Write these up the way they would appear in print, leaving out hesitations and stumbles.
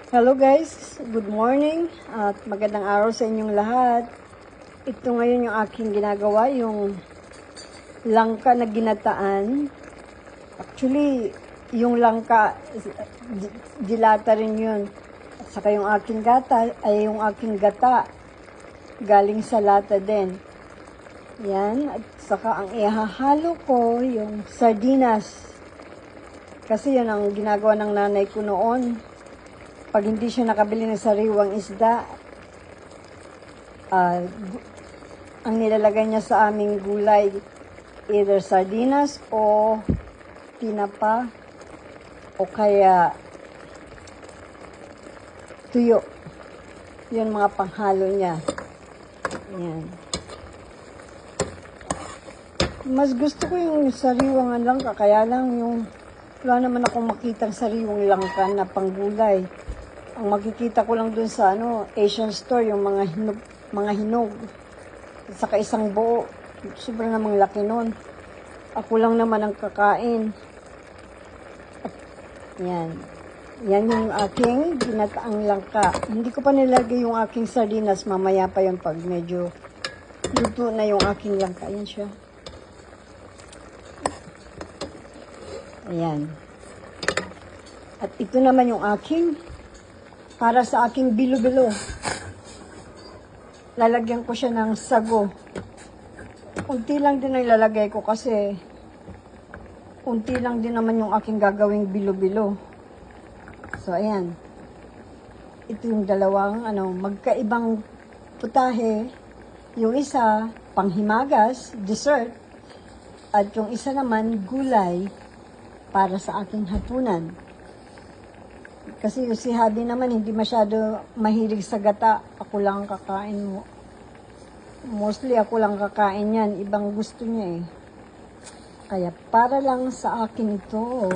Hello guys, good morning at magandang araw sa inyong lahat. Ito ngayon yung aking ginagawa, yung langka na ginataan. Actually, yung langka, dilata rin yun. At saka yung aking gata, ay yung aking gata, galing sa lata din. Yan, at saka ang ihahalo ko, yung sardinas. Kasi yan ang ginagawa ng nanay ko noon. Pag hindi siya nakabili ng sariwang isda, ang nilalagay niya sa aming gulay, either sardinas o tinapa o kaya tuyo. Yun mga panghalo niya. Yan. Mas gusto ko yung sariwang langka, kaya lang yung wala naman akong makitang sariwang langka na panggulay. Ang makikita ko lang dun sa Asian store, yung mga hinog. At saka isang buo. Sobrang namang laki nun. Ako lang naman ang kakain. At, yan. Yan yung aking ginataang langka. Hindi ko pa nilagay yung aking sardinas. Mamaya pa yun pag medyo luto na yung aking langka. Yan siya. Ayan. At ito naman yung aking para sa aking bilo-bilo. Lalagyan ko siya ng sago. Unti lang din ang lalagay ko kasi unti lang din naman yung aking gagawing bilo-bilo. So, ayan. Ito yung dalawang magkaibang putahe. Yung isa, panghimagas, dessert. At yung isa naman, gulay para sa aking hapunan. Kasi si Habi naman hindi masyado mahilig sa gata. Ako lang kakain mo. Mostly ako lang kakain yan. Ibang gusto niya eh. Kaya para lang sa akin ito.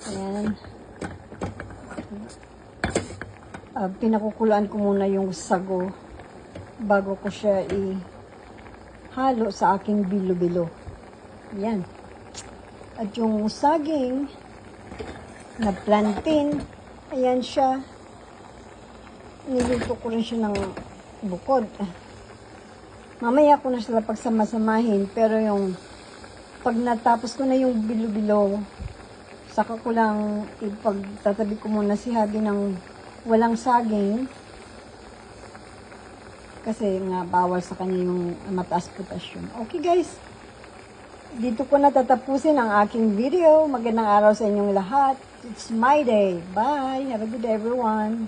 Ayan. Pinakukulaan ko muna yung sago bago ko siya ihalo sa aking bilo-bilo. Ayan. At yung saging na plantain, ayan siya. Niluto ko rin siya ng bukod. Mamaya ko na sila pagsama-samahin, pero yung pag natapos ko na yung bilo-bilo, saka ko lang ipagtatabi ko muna si Habi ng walang saging. Kasi nga bawal sa kanya yung mataas potassium. Okay guys, dito ko na tatapusin ang aking video. Magandang araw sa inyong lahat. It's my day. Bye. Have a good day, everyone.